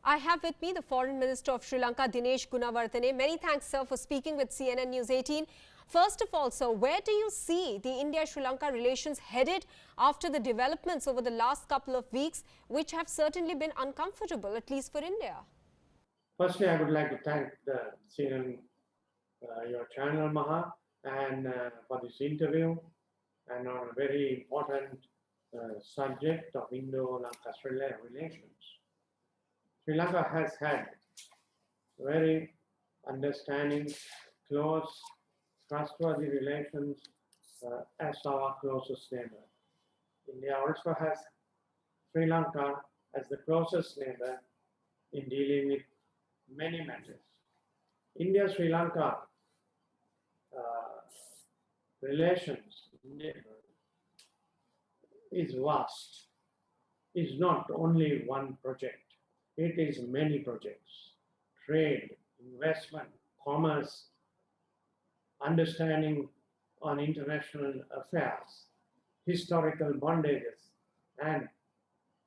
I have with me the Foreign Minister of Sri Lanka, Dinesh Gunawardena. Many thanks, sir, for speaking with CNN News 18. First of all, sir, where do you see the India-Sri Lanka relations headed after the developments over the last couple of weeks, which have certainly been uncomfortable, at least for India? Firstly, I would like to thank the CNN, your channel, Maha, and for this interview and on a very important subject of Indo-Lanka relations. Sri Lanka has had very understanding, close, trustworthy relations as our closest neighbor. India also has Sri Lanka as the closest neighbor in dealing with many matters. India-Sri Lanka relations is vast. It's not only one project. It is many projects. Trade, investment, commerce, understanding on international affairs, historical bondages, and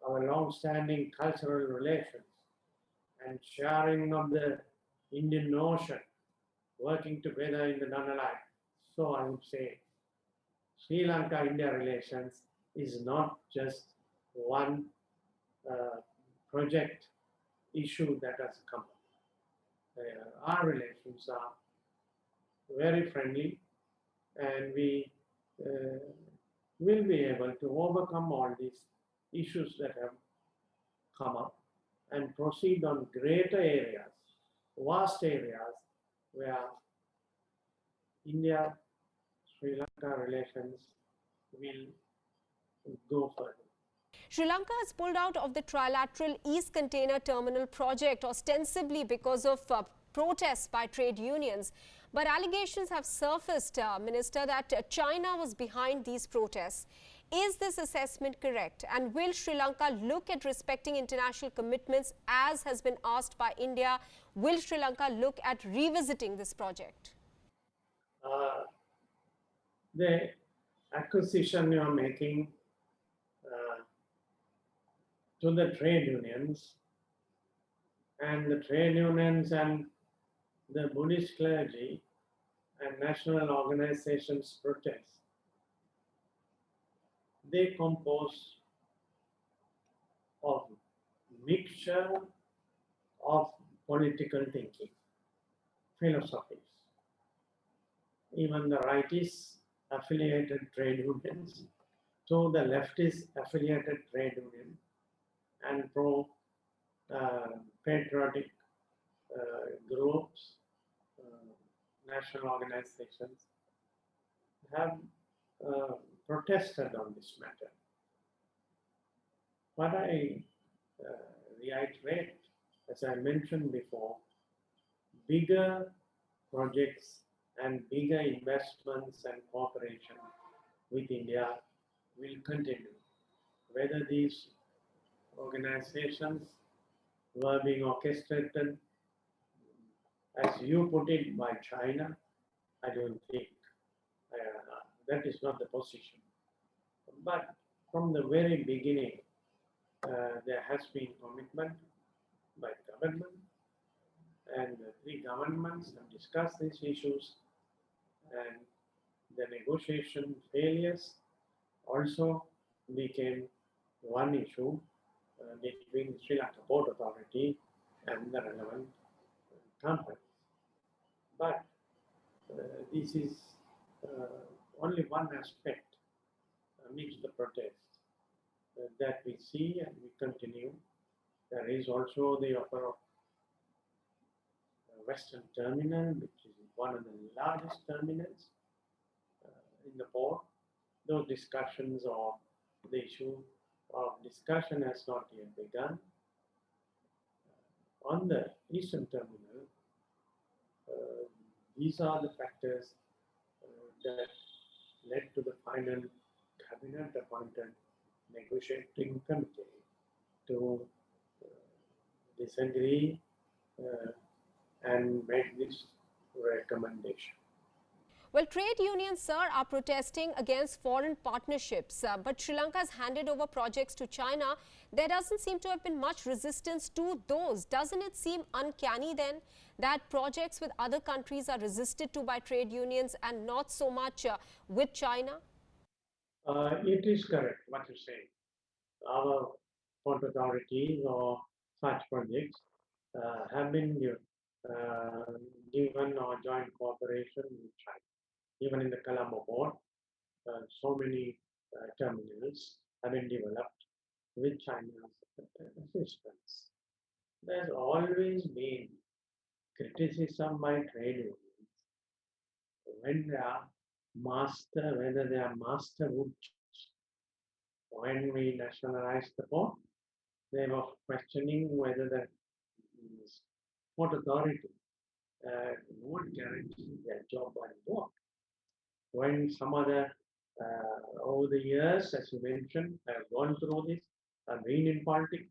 our long-standing cultural relations, and sharing of the Indian Ocean, working together in the non-allied. So I would say Sri Lanka-India relations is not just one project issue that has come up. Our relations are very friendly, and we will be able to overcome all these issues that have come up and proceed on greater areas, vast areas where India-Sri Lanka relations will go further. Sri Lanka has pulled out of the trilateral East Container Terminal project ostensibly because of protests by trade unions. But allegations have surfaced, Minister, that China was behind these protests. Is this assessment correct? And will Sri Lanka look at respecting international commitments as has been asked by India? Will Sri Lanka look at revisiting this project? The acquisition you are making to the trade unions and the Buddhist clergy and national organizations protest, they compose of mixture of political thinking, philosophies. Even the rightist affiliated trade unions to the leftist affiliated trade union and pro-patriotic groups, national organizations have protested on this matter. But I reiterate, as I mentioned before, bigger projects and bigger investments and cooperation with India will continue. Whether these organizations were being orchestrated, as you put it, by China, I don't think that is not the position. But from the very beginning, there has been commitment by government, and the three governments have discussed these issues, and the negotiation failures also became one issue between Sri Lanka Port Authority and the relevant companies. But this is only one aspect amidst the protests that we see and we continue. There is also the offer of Western Terminal, which is one of the largest terminals in the port. Those discussions or the issue of discussion has not yet begun. On the Eastern Terminal, these are the factors that led to the final cabinet-appointed negotiating committee to disagree and make this recommendation. Well, trade unions, sir, are protesting against foreign partnerships, but Sri Lanka has handed over projects to China. There doesn't seem to have been much resistance to those. Doesn't it seem uncanny then that projects with other countries are resisted to by trade unions and not so much with China? It is correct what you say. Our port authorities or such projects have been given or joint cooperation with China. Even in the Colombo port, so many terminals have been developed with China's assistance. There's always been criticism by trade unions when they are whether they are master wood chops. When we nationalized the port, they were questioning whether the port authority would guarantee their job on board. When some other, over the years, as you mentioned, have gone through this, have been in politics,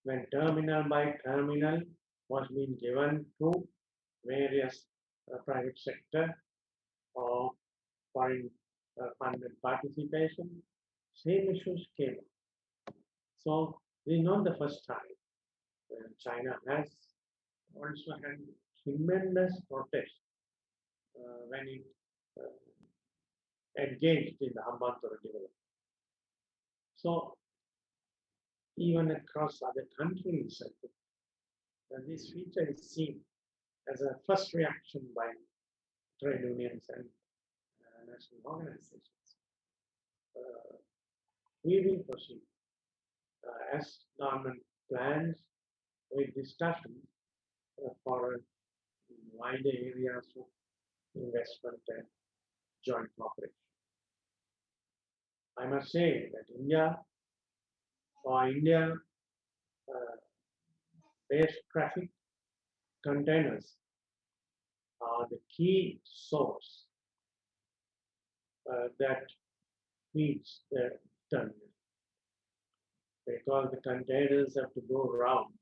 when terminal by terminal was being given to various private sector or foreign funded participation, same issues came up. So this is not the first time. China has also had tremendous protest when it engaged in the Hambantota development. So even across other countries, I think this feature is seen as a first reaction by trade unions and national organizations. We will proceed as government plans with discussion for wider areas of investment and joint cooperation. I must say that India based traffic containers are the key source that feeds the terminal because the containers have to go around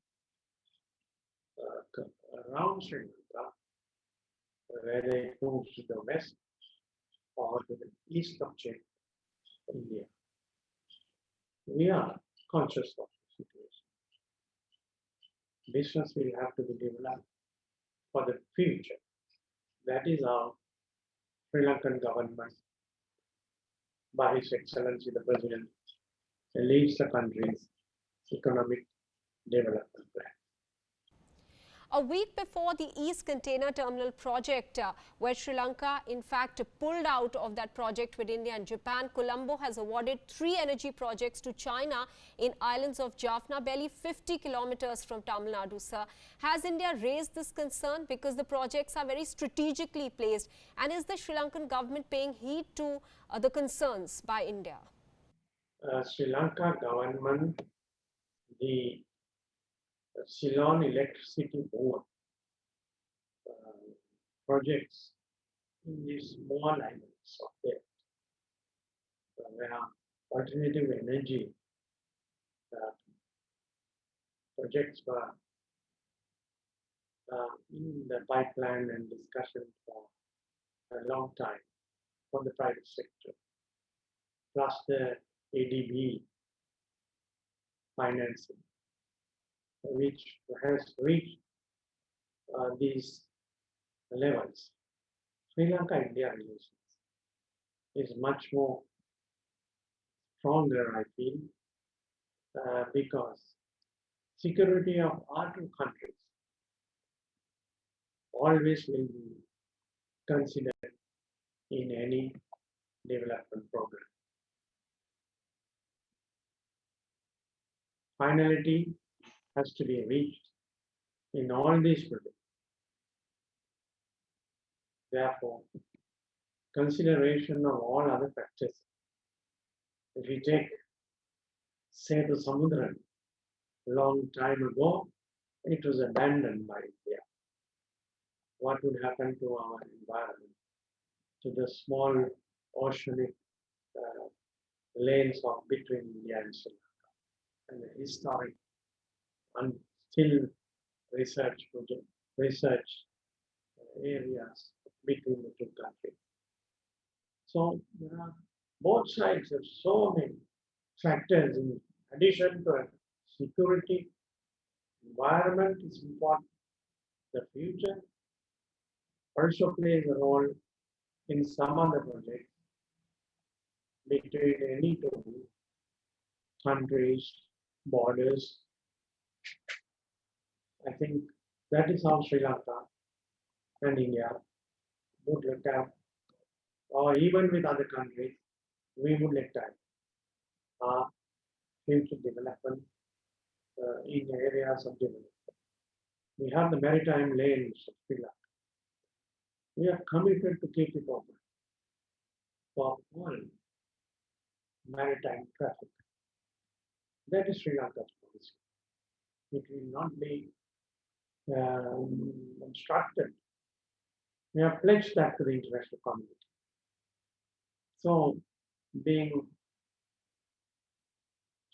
Sri Lanka, where they move to the west or to the east of India. We are conscious of the situation. Business will have to be developed for the future. That is how Sri Lankan government, by His Excellency the President, leads the country's economic development plan. A week before the East Container Terminal project, where Sri Lanka in fact pulled out of that project with India and Japan, Colombo has awarded 3 energy projects to China in islands of Jaffna, barely 50 kilometers from Tamil Nadu, sir. Has India raised this concern because the projects are very strategically placed, and is the Sri Lankan government paying heed to the concerns by India? Sri Lanka government, the Ceylon Electricity Board projects in these small islands of there, where alternative energy projects were in the pipeline and discussion for a long time for the private sector, plus the ADB financing, which has reached these levels. Sri Lanka-India relations is much more stronger, I feel, because security of our two countries always will be considered in any development program. Finality has to be reached in all these projects. Therefore, consideration of all other factors. If we take, say, the Samudran, long time ago, it was abandoned by India. What would happen to our environment, to the small oceanic lanes of between India and Sri Lanka, and the historic and still research areas between the two countries. So both sides have so many factors in addition to security, environment is important. The future also plays a role in some other projects between any two countries, borders. I think that is how Sri Lanka and India would look at, or even with other countries, we would look at our future development in areas of development. We have the maritime lanes of Sri Lanka. We are committed to keep it open for all maritime traffic. That is Sri Lanka's policy. It will not be obstructed. We have pledged that to the international community. So, being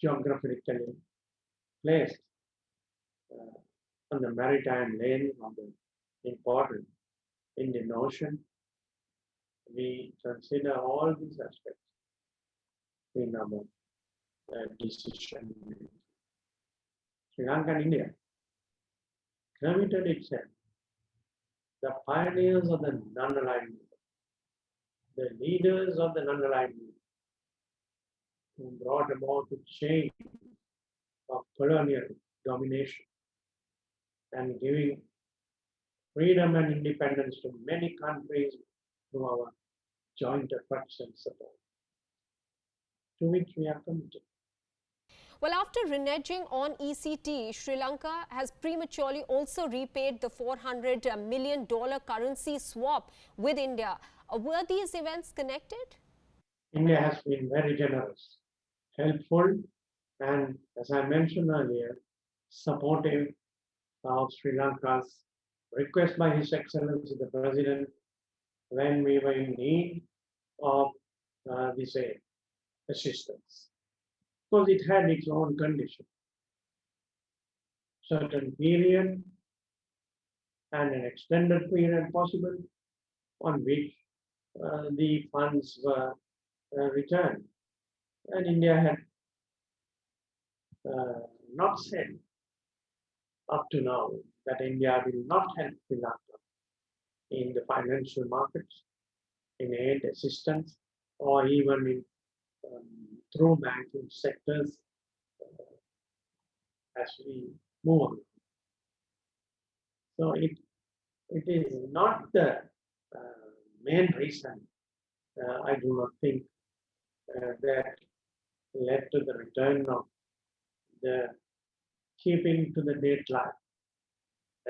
geographically placed on the maritime lane of the important Indian Ocean, we consider all these aspects in our decision. Sri Lanka and India committed itself, the pioneers of the non-aligned movement, the leaders of the non-aligned movement, who brought about the change of colonial domination and giving freedom and independence to many countries through our joint efforts and support, to which we are committed. Well, after reneging on ECT, Sri Lanka has prematurely also repaid the $400 million currency swap with India. Were these events connected? India has been very generous, helpful, and as I mentioned earlier, supportive of Sri Lanka's request by His Excellency the President when we were in need of this aid, assistance. Because it had its own condition. Certain period and an extended period possible on which the funds were returned. And India had not said up to now that India will not help Sri Lanka in the financial markets, in aid assistance, or even in through banking sectors as we move on. So it is not the main reason, I do not think, that led to the return of the keeping to the deadline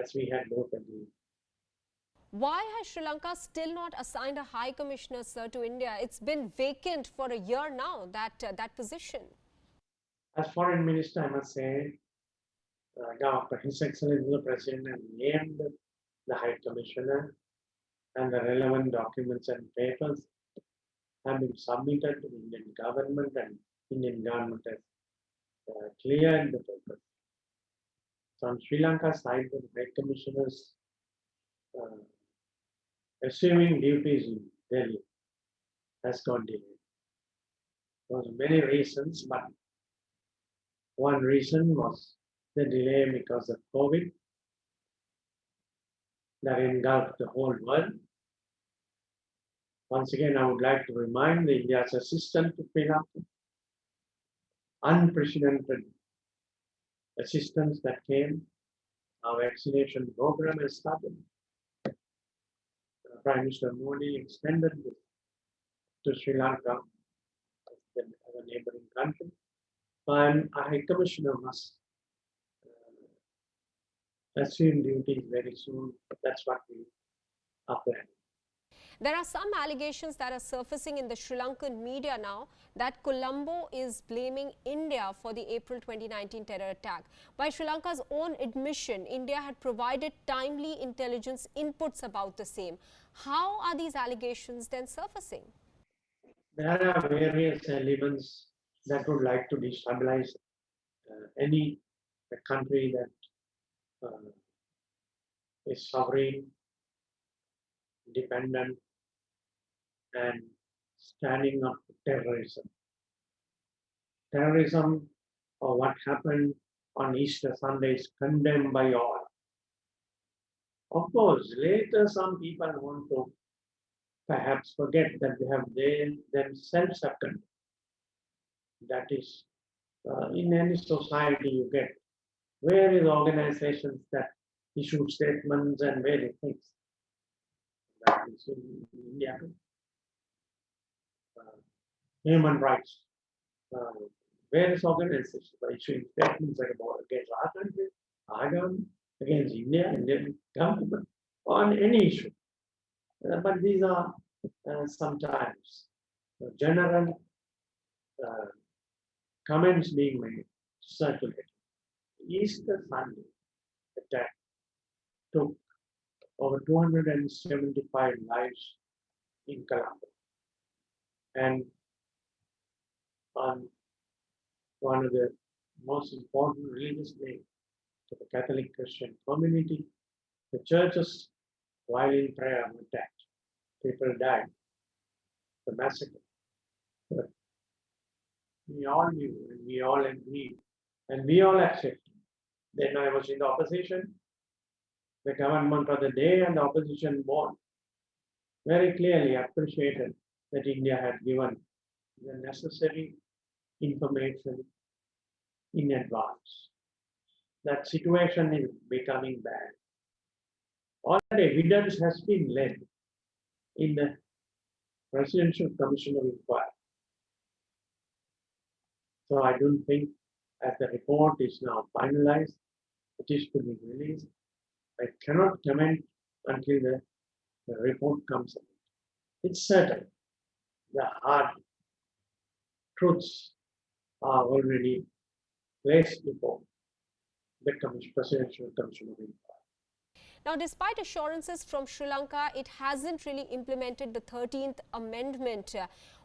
as we had both agreed. Why has Sri Lanka still not assigned a High Commissioner, sir, to India? It's been vacant for a year now, that position. As Foreign Minister, I must say, His Excellency the President has named the High Commissioner, and the relevant documents and papers have been submitted to the Indian government, and Indian government has cleared the papers. So on Sri Lanka side, the High Commissioners assuming duties in Delhi has got delayed. There was many reasons, but one reason was the delay because of COVID that engulfed the whole world. Once again, I would like to remind India's assistance to Sri Lanka, unprecedented assistance that came. Our vaccination program has started. Prime Minister Modi extended this to Sri Lanka as a neighboring country. And a High Commissioner must assume duties very soon. That's what we are planning. There are some allegations that are surfacing in the Sri Lankan media now that Colombo is blaming India for the April 2019 terror attack. By Sri Lanka's own admission, India had provided timely intelligence inputs about the same. How are these allegations then surfacing? There are various elements that would like to destabilize any country that is sovereign, independent, and standing up to terrorism. Terrorism, or what happened on Easter Sunday, is condemned by all. Of course, later some people want to perhaps forget that they have themselves are condemned. That is, in any society you get various organizations that issue statements and various things. That is in India. Human rights, various organizations are issuing statements about against our country, our government, against India, Indian government, on any issue. But these are sometimes general comments being made, circulated. Easter Sunday attack took over 275 lives in Colombo. And on one of the most important religious days to the Catholic Christian community, the churches, while in prayer, were attacked. People died. The massacre. But we all knew and we all agreed and we all accepted. Then I was in the opposition. The government of the day and the opposition won. Very clearly appreciated that India had given the necessary information in advance. That situation is becoming bad. All that evidence has been laid in the Presidential Commission of Inquiry. So I don't think, as the report is now finalized, it is to be released. I cannot comment until the report comes out. It's certain the hard truths are already placed before the Presidential Commission of Inquiry. Now, despite assurances from Sri Lanka, it hasn't really implemented the 13th Amendment.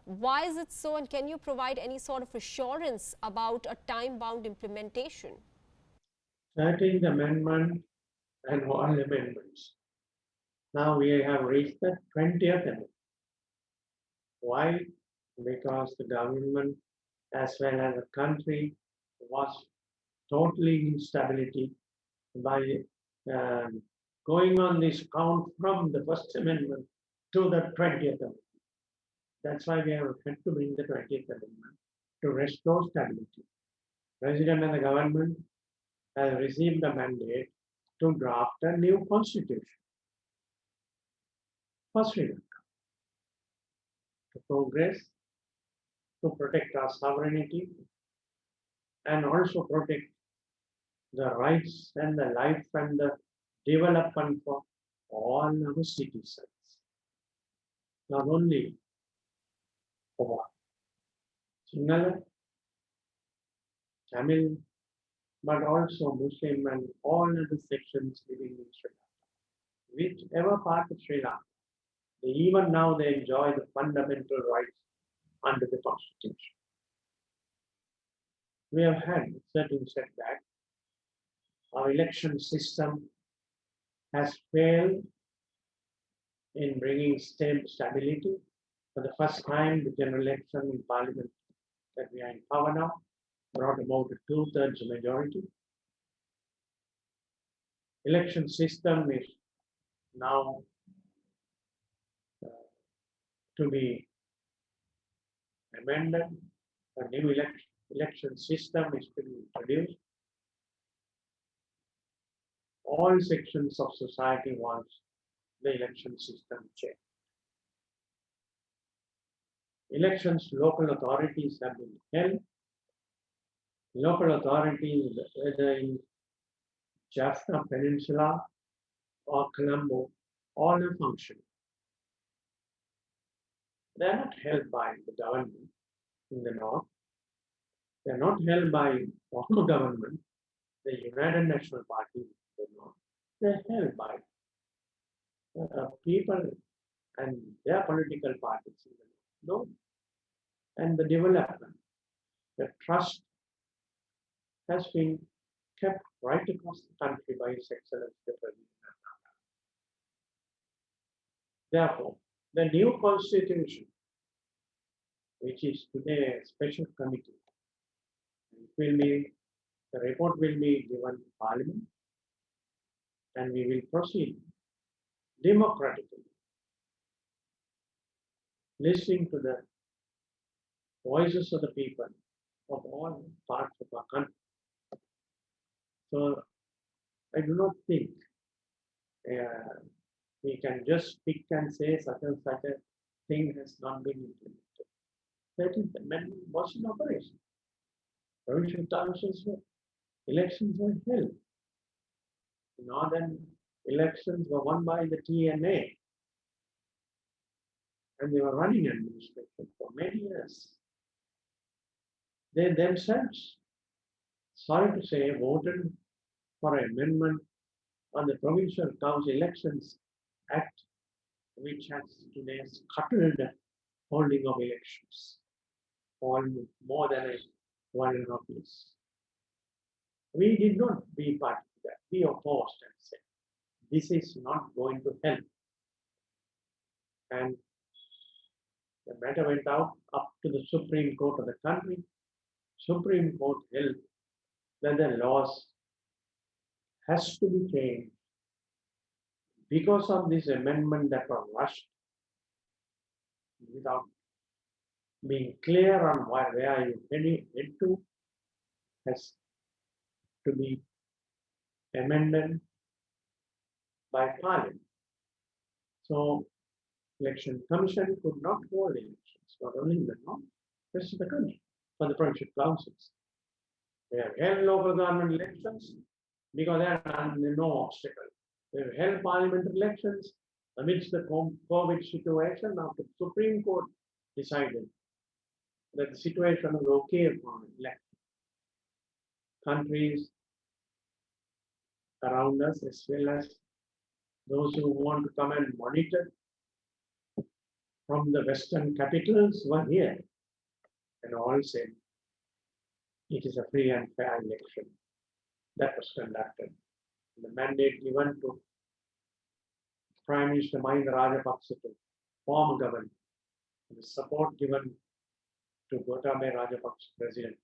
Why is it so, and can you provide any sort of assurance about a time-bound implementation? 13th Amendment and all amendments. Now we have reached the 20th Amendment. Why? Because the government as well as the country was totally in instability by going on this count from the First Amendment to the 20th Amendment. That's why we have had to bring the 20th Amendment to restore stability. President and the government have received the mandate to draft a new constitution for Sri Lanka to progress, to protect our sovereignty, and also protect the rights and the life and the development for all our citizens. Not only for Sinhala, Tamil, but also Muslim and all other sections living in Sri Lanka. Whichever part of Sri Lanka, even now they enjoy the fundamental rights under the Constitution. We have had certain setbacks. Our election system has failed in bringing stability. For the first time, the general election in parliament that we are in power now brought about a 2/3 majority. Election system is now to be amended. A new election system is to be introduced. All sections of society want the election system changed. Elections, local authorities have been held. Local authorities, whether in Jaffna Peninsula or Colombo, all are functioning. They are not held by the government in the north. They are not held by former government, the United National Party in the north. They are held by people and their political parties in the north. And the development, the trust has been kept right across the country by His Excellency the President. Therefore, the new constitution which is today a special committee. The report will be given to Parliament, and we will proceed democratically, listening to the voices of the people of all parts of our country. So I do not think we can just pick and say such and such a thing has not been implemented. 13th Amendment was in operation. Provincial councils elections were held. Northern elections were won by the TNA, and they were running administration for many years. They themselves, sorry to say, voted for an amendment on the Provincial Council Elections Act, which has today scuttled holding of elections for more than 1.5 years. We did not be part of that. We opposed and said, this is not going to help. And the matter went out up to the Supreme Court of the country. Supreme Court held that the laws has to be changed because of this amendment that was rushed without being clear on where you head to, has to be amended by Parliament. So Election Commission could not hold elections, not only in the north, rest of the country, for the provincial councils. They have held local government elections because there are no obstacle. They have held parliamentary elections amidst the COVID situation after the Supreme Court decided that the situation was okay for election. Countries around us, as well as those who want to come and monitor from the Western capitals, were here and all said it is a free and fair election that was conducted. The mandate given to Prime Minister Mahinda Rajapaksa to form a government, and the support given to Gotabaya Rajapaksa president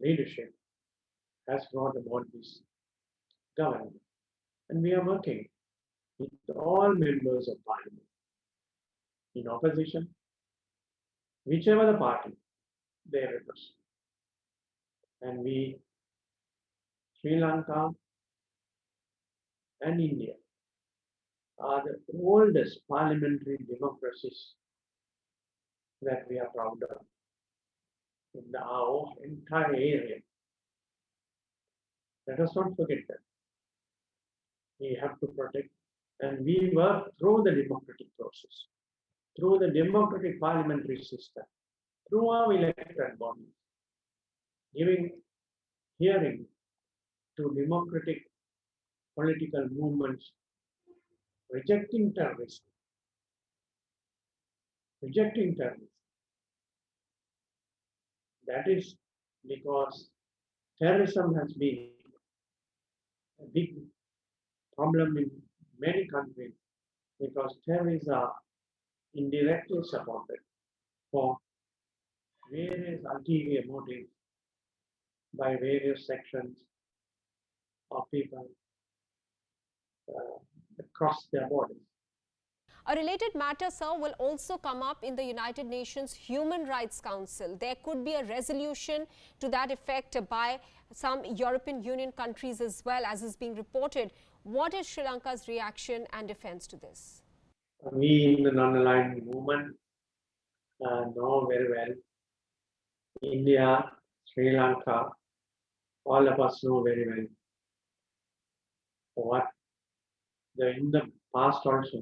leadership has brought about this government. And we are working with all members of parliament in opposition, whichever the party they represent. And we, Sri Lanka and India, are the oldest parliamentary democracies that we are proud of in our entire area. Let us not forget that. We have to protect, and we work through the democratic process, through the democratic parliamentary system, through our elected bodies, giving hearing to democratic political movements, rejecting terrorism. Rejecting terrorism. That is because terrorism has been a big problem in many countries, because terrorists are indirectly supported for various ulterior motives by various sections of people across their borders. A related matter, sir, will also come up in the United Nations Human Rights Council. There could be a resolution to that effect by some European Union countries as well, as is being reported. What is Sri Lanka's reaction and defense to this? We in the non-aligned movement know very well. India, Sri Lanka, all of us know very well what in the past also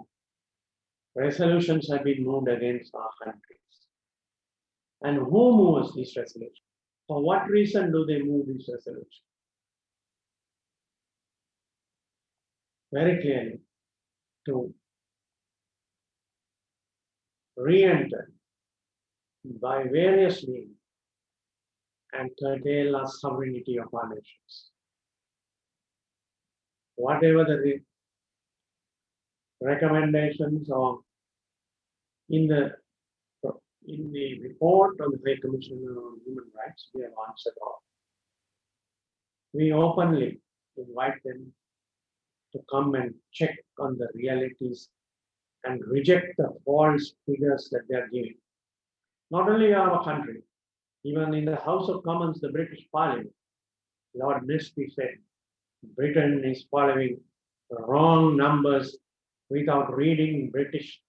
resolutions have been moved against our countries. And who moves these resolutions? For what reason do they move these resolutions? Very clearly, to re-enter by various means and curtail our sovereignty of our nations. Whatever the recommendations or in the In the report of the High Commissioner on Human Rights, we have answered all. We openly invite them to come and check on the realities and reject the false figures that they are giving. Not only our country, even in the House of Commons, the British Parliament, Lord Nisby said Britain is following wrong numbers without reading British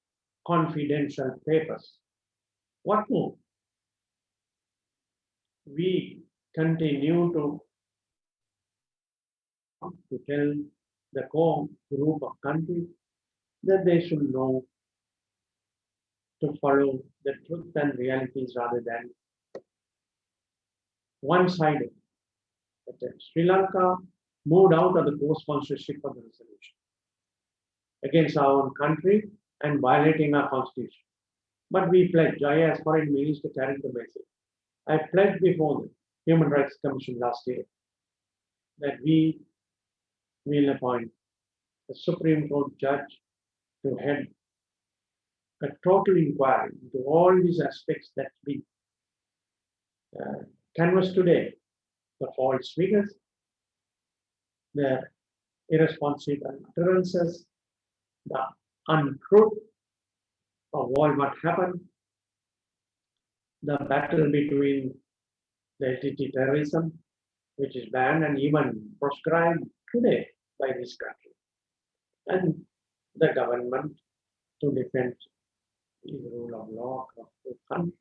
confidential papers. What more? We continue to tell the core group of countries that they should know to follow the truth and realities rather than one-sided. Sri Lanka moved out of the co-sponsorship of the resolution against our own country and violating our constitution. But we pledged, I as Foreign Minister carried the message. I pledged before the Human Rights Commission last year that we will appoint a Supreme Court judge to head a total inquiry into all these aspects that we canvassed today, the false figures, the irresponsible utterances, the untruth of all what happened, the battle between the LTT terrorism, which is banned and even proscribed today by this country, and the government to defend the rule of law of the country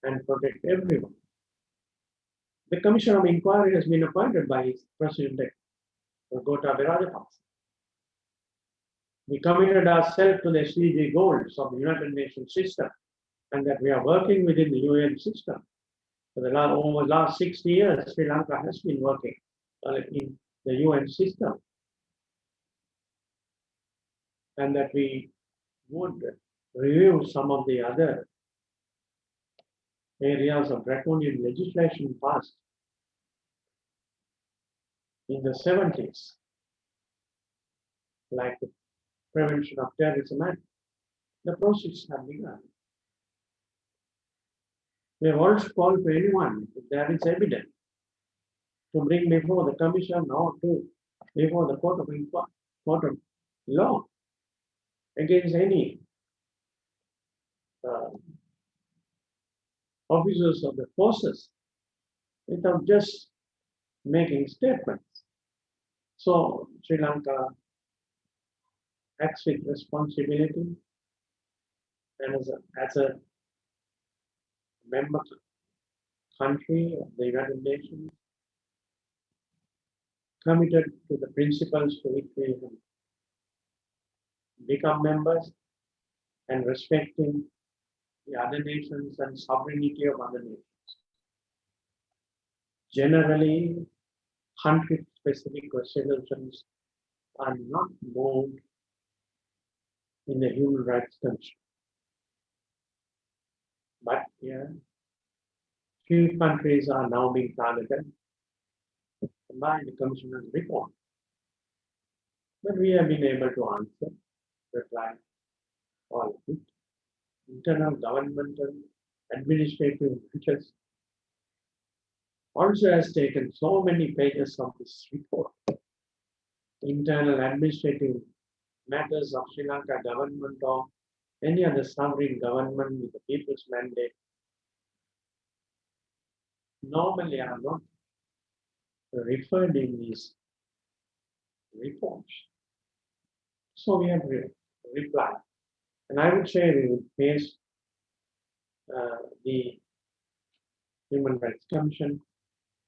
and protect everyone. The Commission of Inquiry has been appointed by its President Gotabaya Rajapaksa. We committed ourselves to the SDG goals of the United Nations system and that we are working within the UN system. For the last 60 years, Sri Lanka has been working in the UN system, and that we would review some of the other areas of draconian legislation passed in the 70s, like the Prevention of Terrorism Act. The process have begun. We have also called for anyone, if there is evidence, to bring before the Commission or to before the Court of Law against any officers of the forces without just making statements. So Sri Lanka acts with responsibility and as a member country of the United Nations, committed to the principles to which we have become members and respecting the other nations and sovereignty of other nations. Generally, country-specific resolutions are not moved in the Human Rights Commission. But few countries are now being targeted by the Commissioner's report. But we have been able to answer, reply all of it. Internal governmental administrative matters also has taken so many pages of this report. Internal administrative matters of Sri Lanka government or any other sovereign government with the people's mandate normally are not referred in these reports. So we have replied. And I would say we would face the Human Rights Commission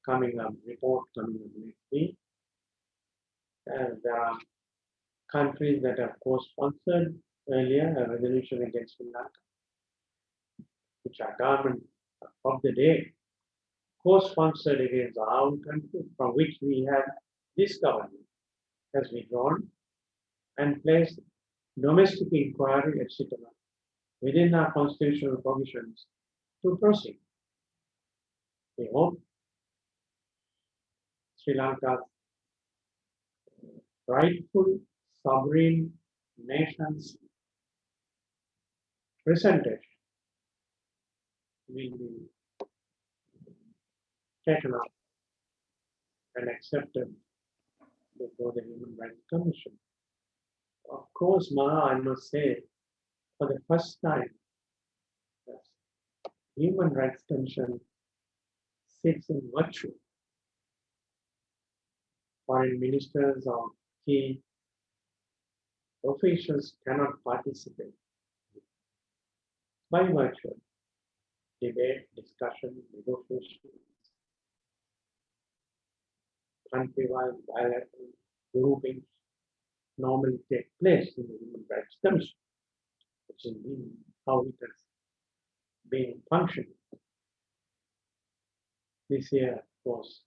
report coming up next week. And there are countries that have co-sponsored earlier a resolution against Sri Lanka, which are government of the day, co-sponsored against our own country, from which we have this government has withdrawn and placed domestic inquiry, etc., within our constitutional provisions to proceed. We hope Sri Lanka's rightful sovereign nation's presentation will be taken up and accepted before the Human Rights Commission. Of course, Maha, I must say, for the first time, the Human Rights Commission sits in virtual. Foreign ministers or key officials cannot participate. By virtual debate, discussion, negotiations, country-wide bilateral groupings normally take place in the Human Rights Commission, which is how it has been functioning. This year, of course,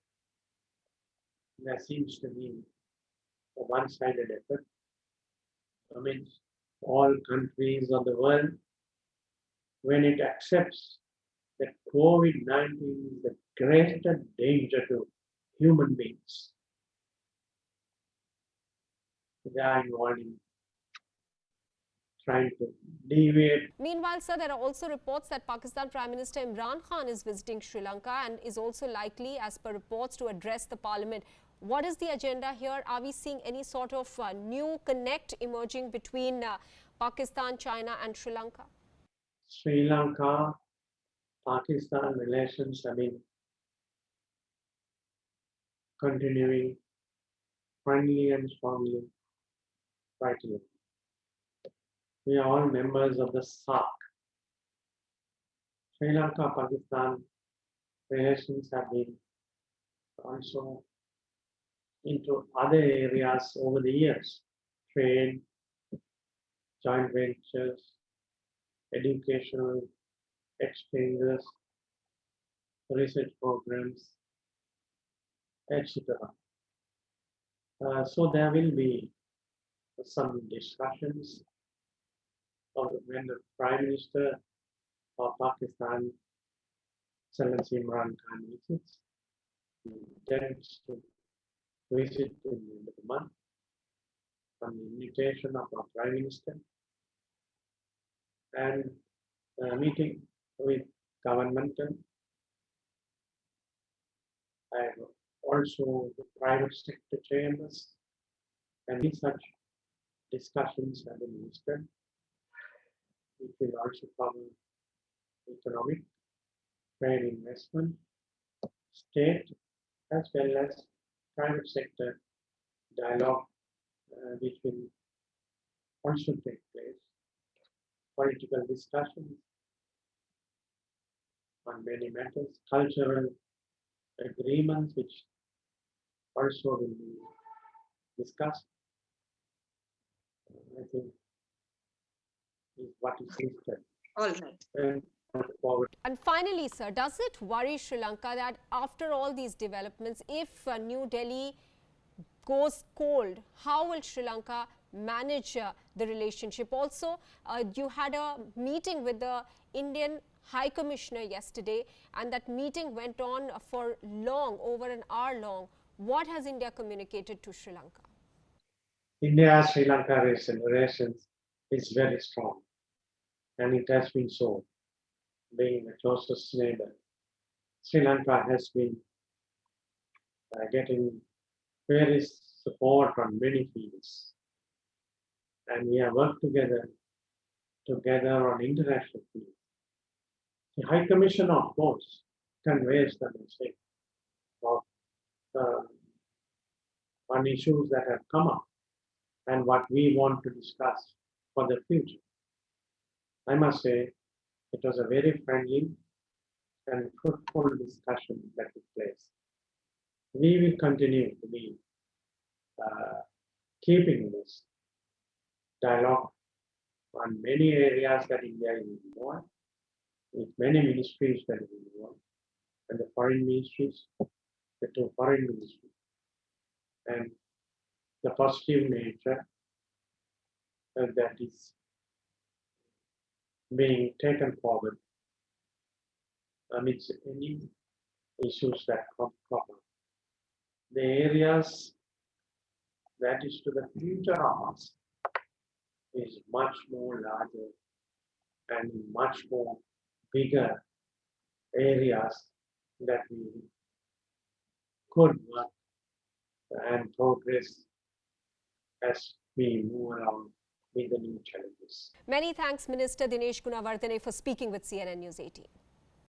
there seems to be a one-sided effort. I mean, all countries of the world, when it accepts that COVID-19 is the greatest danger to human beings, they are involved in trying to deviate. Meanwhile, sir, there are also reports that Pakistan Prime Minister Imran Khan is visiting Sri Lanka and is also likely, as per reports, to address the parliament. What is the agenda here? Are we seeing any sort of new connect emerging between Pakistan, China and Sri Lanka? Sri Lanka, Pakistan relations have been continuing friendly and strongly right here. We are all members of the SAARC. Sri Lanka, Pakistan relations have been also into other areas over the years: trade, joint ventures, educational exchanges, research programs, etc. So there will be some discussions when the Prime Minister of Pakistan, Excellency Imran Khan, visits. He intends to visit in the end of the month on the invitation of our Prime Minister, and meeting with governmental and also the private sector chambers, and in such discussions have been listed. It will also cover economic, trade, investment, state, as well as private sector dialogue, which will also take place. Political discussions on many matters, cultural agreements, which also will be discussed. I think is what is listed. All right. And forward. And finally, sir, does it worry Sri Lanka that after all these developments, if New Delhi goes cold, how will Sri Lanka manage the relationship? Also, you had a meeting with the Indian High Commissioner yesterday, and that meeting went on for long, over an hour long. What has India communicated to Sri Lanka? India Sri Lanka relations is very strong, and it has been so. Being the closest neighbor, Sri Lanka has been getting various support on many fields, and we have worked together on international fields. The High Commissioner, of course, conveys the message of on issues that have come up and what we want to discuss for the future. I must say, it was a very friendly and fruitful discussion that took place. We will continue to be keeping this dialogue on many areas that India is involved, with many ministries that are involved, and the foreign ministries, the two foreign ministries, and the positive nature that is being taken forward amidst any issues that crop up. The areas that is to the future of us is much more larger and much more bigger areas that we could work and progress as we move around with the new challenges. Many thanks, Minister Dinesh Gunawardena, for speaking with CNN News 18.